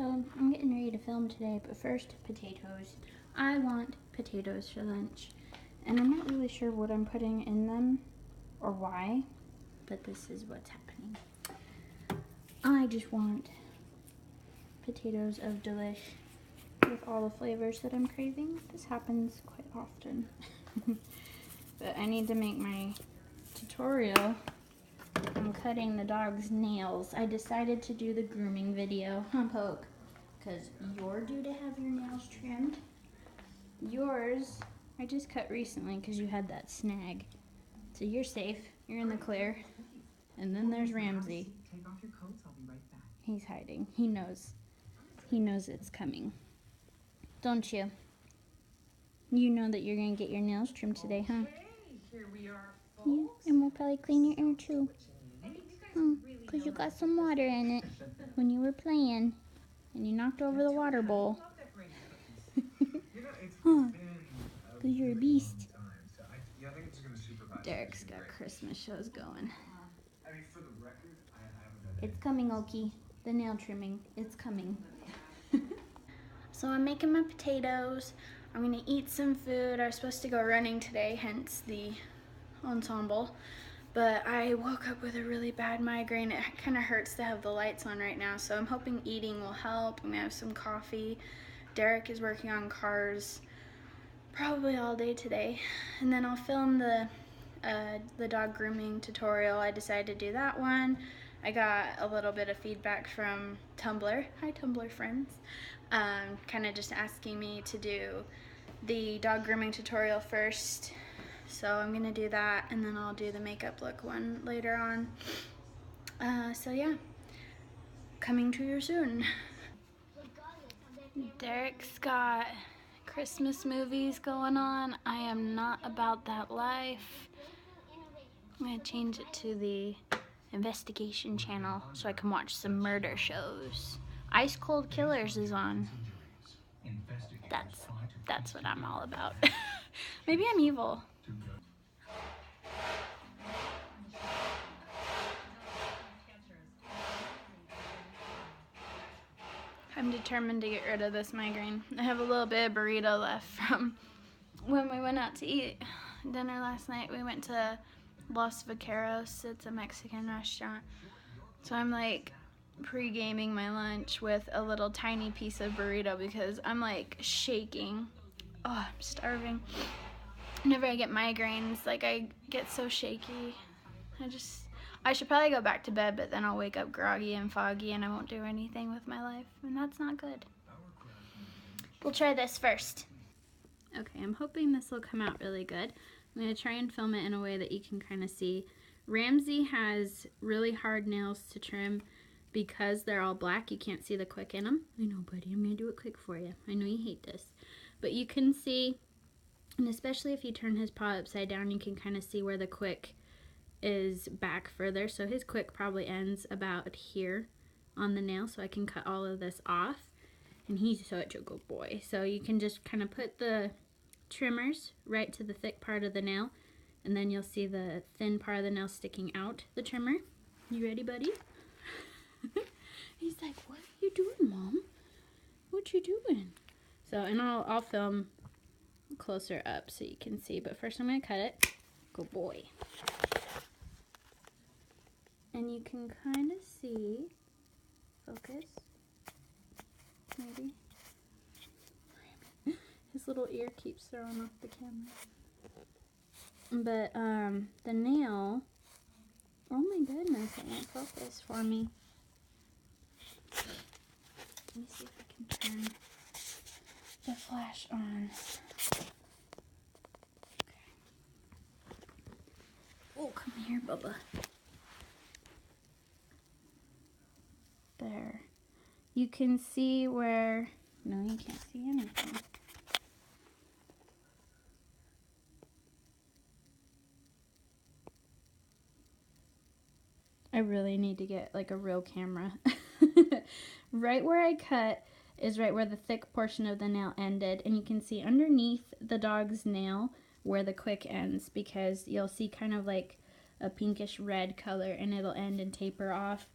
So I'm getting ready to film today, but first, potatoes. I want potatoes for lunch, and I'm not really sure what I'm putting in them or why, but this is what's happening. I just want potatoes of delish with all the flavors that I'm craving. This happens quite often. But I need to make my tutorial on cutting the dog's nails. I decided to do the grooming video, huh, Poke? Because you're due to have your nails trimmed. Yours, I just cut recently because you had that snag. So you're safe. You're in the clear. And then there's Ramsey. Take off your coats, I'll be right back. He's hiding. He knows. He knows it's coming. Don't you? You know that you're going to get your nails trimmed today, huh? Here we are, Yeah, and we'll probably clean your ear too. Because you got some water in it when you were playing. And you knocked over the water bowl. Huh? Because you're a beast. Derek's got Christmas shows going. It's coming, Oki. The nail trimming. It's coming. So I'm making my potatoes. I'm going to eat some food. I was supposed to go running today, hence the ensemble. But I woke up with a really bad migraine. It kind of hurts to have the lights on right now, so I'm hoping eating will help. I'm going to have some coffee. Derek is working on cars probably all day today. And then I'll film the dog grooming tutorial. I decided to do that one. I got a little bit of feedback from Tumblr. Hi, Tumblr friends. Kind of just asking me to do the dog grooming tutorial first. So I'm going to do that, and then I'll do the makeup look one later on. So yeah, coming to you soon. Derek's got Christmas movies going on. I am not about that life. I'm going to change it to the investigation channel so I can watch some murder shows. Ice Cold Killers is on. That's what I'm all about. Maybe I'm evil. I'm determined to get rid of this migraine. I have a little bit of burrito left from when we went out to eat dinner last night. We went to Los Vaqueros. It's a Mexican restaurant. So I'm like pre-gaming my lunch with a little tiny piece of burrito because I'm like shaking. Oh, I'm starving. Whenever I get migraines, like I get so shaky. I should probably go back to bed, but then I'll wake up groggy and foggy and I won't do anything with my life, and that's not good. We'll try this first. Okay, I'm hoping this will come out really good. I'm going to try and film it in a way that you can kind of see. Ramsey has really hard nails to trim because they're all black. You can't see the quick in them. I know, buddy, I'm going to do it quick for you. I know you hate this. But you can see, and especially if you turn his paw upside down, you can kind of see where the quick is back further. So his quick probably ends about here on the nail, so I can cut all of this off. And he's such a good boy. So you can just kind of put the trimmers right to the thick part of the nail, and then you'll see the thin part of the nail sticking out the trimmer. You ready, buddy? He's like, what are you doing, Mom? What you doing? So, and I'll film closer up so you can see, but first I'm going to cut it. Good boy. And you can kind of see, focus, maybe. His little ear keeps throwing off the camera. But the nail, oh my goodness, it won't focus for me. Let me see if I can turn the flash on. Okay. Oh, come here, Bubba. There. You can see where, no, you can't see anything. I really need to get like a real camera. Right where I cut is right where the thick portion of the nail ended, and you can see underneath the dog's nail where the quick ends, because you'll see kind of like a pinkish red color, and it'll end and taper off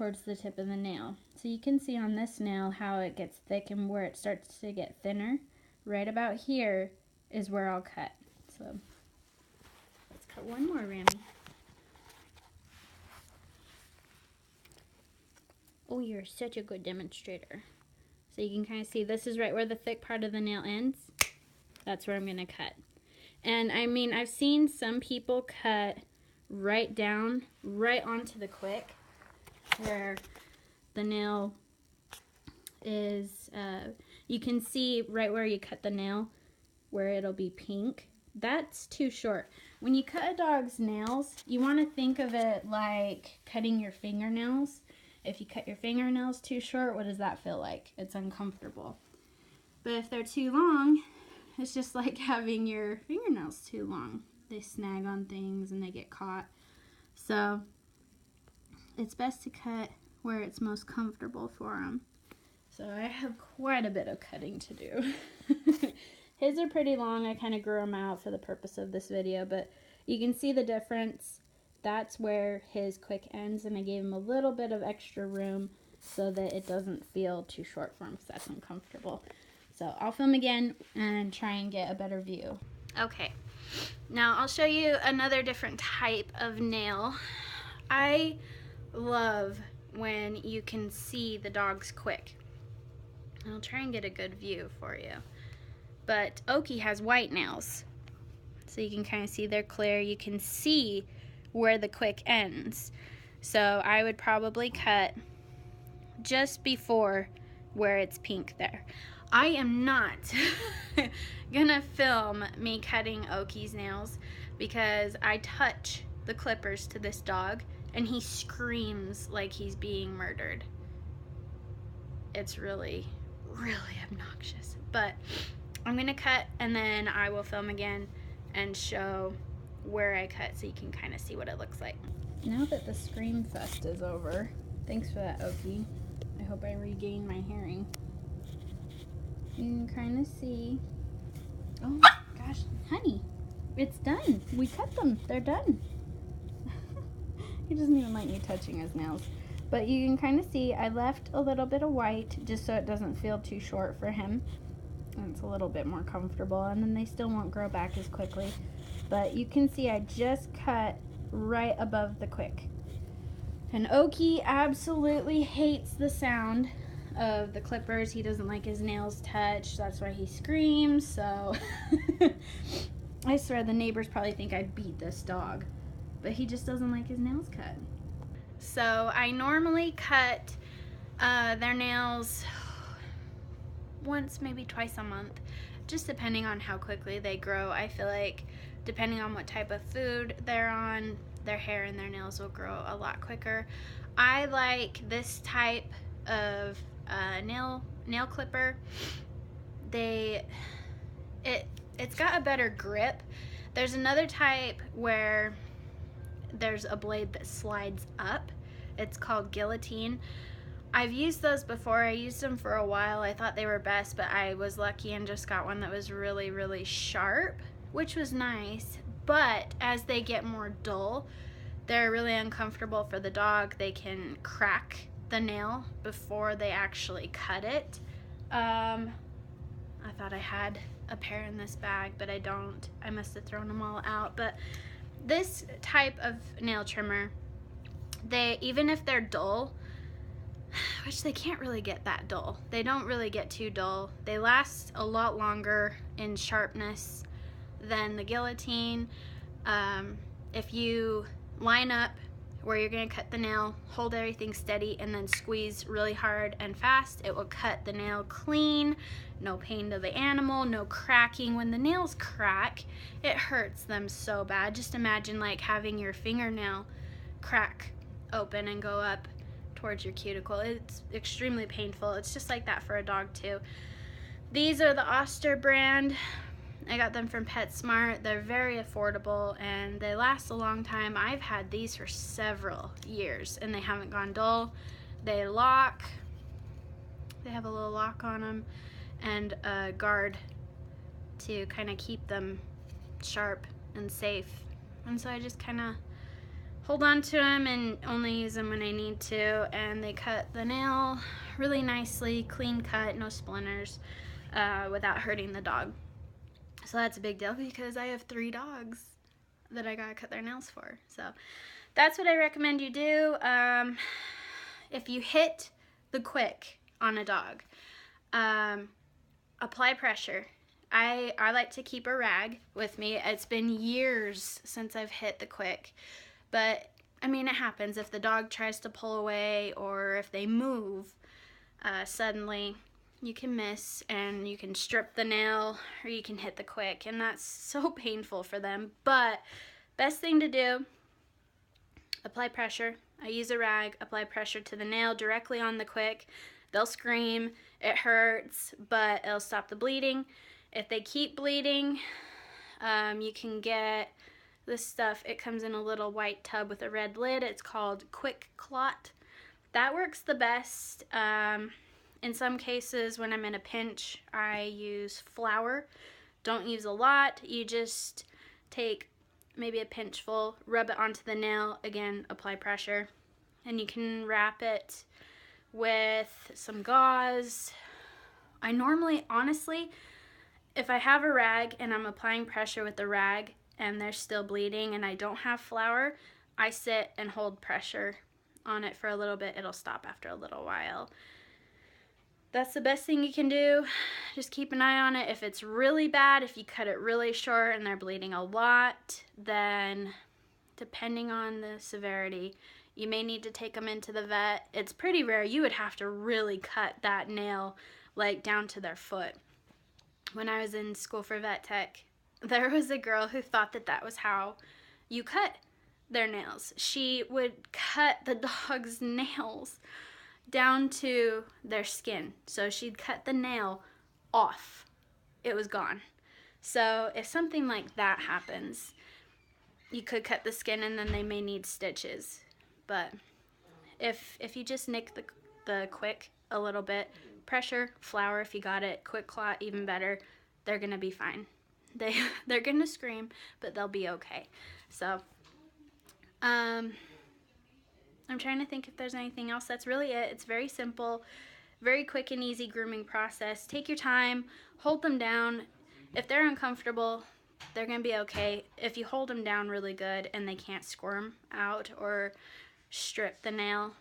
towards the tip of the nail. So you can see on this nail how it gets thick and where it starts to get thinner. Right about here is where I'll cut. So let's cut one more, Rami. Oh, you're such a good demonstrator. So you can kind of see this is right where the thick part of the nail ends. That's where I'm going to cut. And I mean, I've seen some people cut right down, right onto the quick, where the nail is, you can see right where you cut the nail, where it'll be pink. That's too short. When you cut a dog's nails, you want to think of it like cutting your fingernails. If you cut your fingernails too short, what does that feel like? It's uncomfortable. But if they're too long, it's just like having your fingernails too long. They snag on things and they get caught. So it's best to cut where it's most comfortable for them. So I have quite a bit of cutting to do. His are pretty long. I kind of grew them out for the purpose of this video, but you can see the difference. That's where his quick ends, and I gave him a little bit of extra room so that it doesn't feel too short for him because that's uncomfortable. So I'll film again and try and get a better view. Okay, now I'll show you another different type of nail. I love when you can see the dog's quick. I'll try and get a good view for you. But Oki has white nails, so you can kind of see they're clear. You can see where the quick ends. So I would probably cut just before where it's pink there. I am not gonna film me cutting Oki's nails because I touch the clippers to this dog and he screams like he's being murdered. It's really, really obnoxious. But I'm gonna cut and then I will film again and show where I cut so you can kind of see what it looks like. Now that the scream fest is over, thanks for that, Oki. I hope I regain my hearing. You can kind of see, oh gosh, honey, it's done. We cut them, they're done. He doesn't even like me touching his nails. But you can kind of see I left a little bit of white just so it doesn't feel too short for him. And it's a little bit more comfortable, and then they still won't grow back as quickly. But you can see I just cut right above the quick. And Oki absolutely hates the sound of the clippers. He doesn't like his nails touched. That's why he screams. So I swear the neighbors probably think I beat this dog. But he just doesn't like his nails cut. So I normally cut their nails once, maybe twice a month, just depending on how quickly they grow. I feel like depending on what type of food they're on, their hair and their nails will grow a lot quicker. I like this type of nail clipper. It's got a better grip. There's another type where there's a blade that slides up. It's called guillotine. I've used those before. I used them for a while. I thought they were best, but I was lucky and just got one that was really, really sharp, which was nice. But as they get more dull, they're really uncomfortable for the dog. They can crack the nail before they actually cut it. I thought I had a pair in this bag, but I don't. I must have thrown them all out. But this type of nail trimmer, even if they're dull, which they can't really get that dull. They don't really get too dull. They last a lot longer in sharpness than the guillotine. If you line up where you're going to cut the nail, hold everything steady, and then squeeze really hard and fast, it will cut the nail clean. No pain to the animal, no cracking. When the nails crack, it hurts them so bad. Just imagine like having your fingernail crack open and go up towards your cuticle. It's extremely painful. It's just like that for a dog too. These are the Oster brand. I got them from PetSmart. They're very affordable and they last a long time. I've had these for several years and they haven't gone dull. They lock. They have a little lock on them and a guard to kind of keep them sharp and safe. And so I just kind of hold on to them and only use them when I need to. And they cut the nail really nicely, clean cut, no splinters, without hurting the dog. So that's a big deal because I have 3 dogs that I gotta cut their nails for. So that's what I recommend you do. If you hit the quick on a dog, apply pressure. I like to keep a rag with me. It's been years since I've hit the quick, but I mean, it happens. If the dog tries to pull away or if they move suddenly, you can miss and you can strip the nail or you can hit the quick, and that's so painful for them. But best thing to do, apply pressure. I use a rag, apply pressure to the nail directly on the quick. They'll scream, it hurts, but it'll stop the bleeding. If they keep bleeding, you can get this stuff. It comes in a little white tub with a red lid. It's called Quick Clot. That works the best. In some cases, when I'm in a pinch, I use flour. Don't use a lot. You just take maybe a pinch full, rub it onto the nail, again, apply pressure, and you can wrap it with some gauze. I normally, honestly, if I have a rag and I'm applying pressure with the rag and they're still bleeding and I don't have flour, I sit and hold pressure on it for a little bit. It'll stop after a little while. That's the best thing you can do. Just keep an eye on it. If it's really bad, if you cut it really short and they're bleeding a lot, then depending on the severity, you may need to take them into the vet. It's pretty rare. You would have to really cut that nail like down to their foot. When I was in school for vet tech, there was a girl who thought that that was how you cut their nails. She would cut the dog's nails down to their skin. So she'd cut the nail off. It was gone. So if something like that happens, you could cut the skin and then they may need stitches. But if you just nick the quick a little bit, pressure, flour if you got it, Quick Clot even better, they're gonna be fine. They're gonna scream, but they'll be okay. So I'm trying to think if there's anything else. That's really it. It's very simple, very quick and easy grooming process. Take your time, hold them down. If they're uncomfortable, they're gonna be okay. If you hold them down really good and they can't squirm out or strip the nail,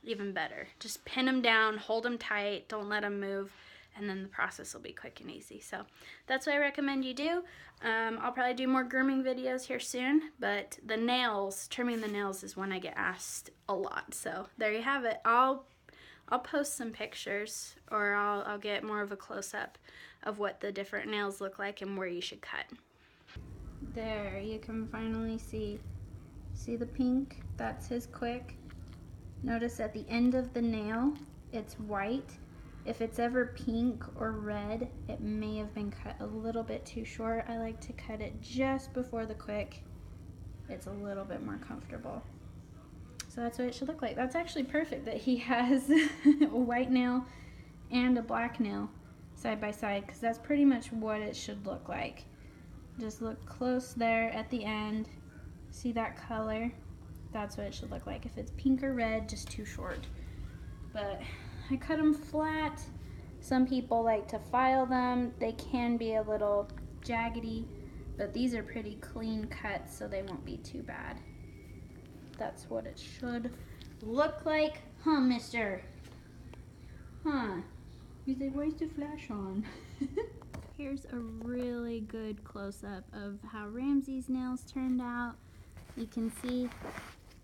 even better. Just pin them down, hold them tight, don't let them move, and then the process will be quick and easy. So that's what I recommend you do. I'll probably do more grooming videos here soon, but the nails, trimming the nails is one I get asked a lot. So there you have it. I'll post some pictures, or I'll get more of a close-up of what the different nails look like and where you should cut. There, you can finally see the pink? That's his quick. Notice at the end of the nail, it's white. If it's ever pink or red, it may have been cut a little bit too short. I like to cut it just before the quick. It's a little bit more comfortable. So that's what it should look like. That's actually perfect that he has a white nail and a black nail side by side, because that's pretty much what it should look like. Just look close there at the end. See that color? That's what it should look like. If it's pink or red, just too short. But I cut them flat. Some people like to file them. They can be a little jaggedy, but these are pretty clean cuts, so they won't be too bad. That's what it should look like. Huh, mister? Huh? You say, where's the flash on? Here's a really good close-up of how Ramsey's nails turned out. You can see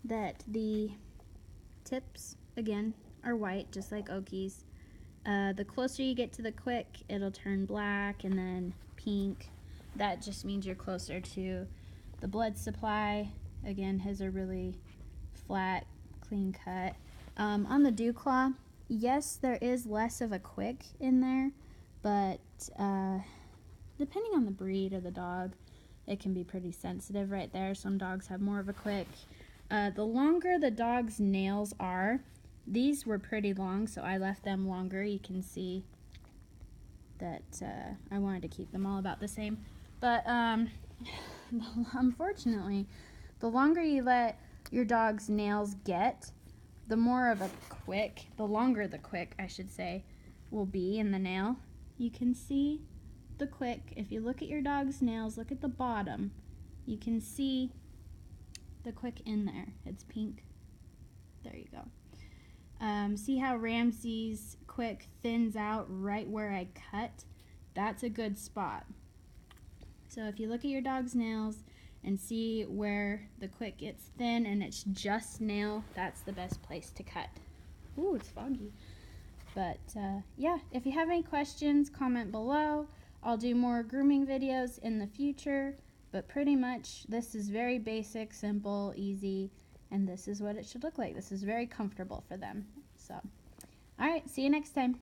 that the tips, again, are white, just like Oki's. The closer you get to the quick, it'll turn black and then pink. That just means you're closer to the blood supply. Again, his are really flat, clean cut. On the Dew Claw, yes, there is less of a quick in there, but depending on the breed of the dog, it can be pretty sensitive right there. Some dogs have more of a quick. The longer the dog's nails are, these were pretty long, so I left them longer. You can see that I wanted to keep them all about the same. But unfortunately, the longer you let your dog's nails get, the more of a quick, the longer the quick, I should say, will be in the nail. You can see the quick. If you look at your dog's nails, look at the bottom. You can see the quick in there. It's pink. There you go. See how Ramsey's quick thins out right where I cut? That's a good spot. So if you look at your dog's nails and see where the quick gets thin and it's just nail, that's the best place to cut. Ooh, it's foggy. But yeah, if you have any questions, comment below. I'll do more grooming videos in the future, but pretty much this is very basic, simple, easy, and this is what it should look like. This is very comfortable for them. So, all right, see you next time.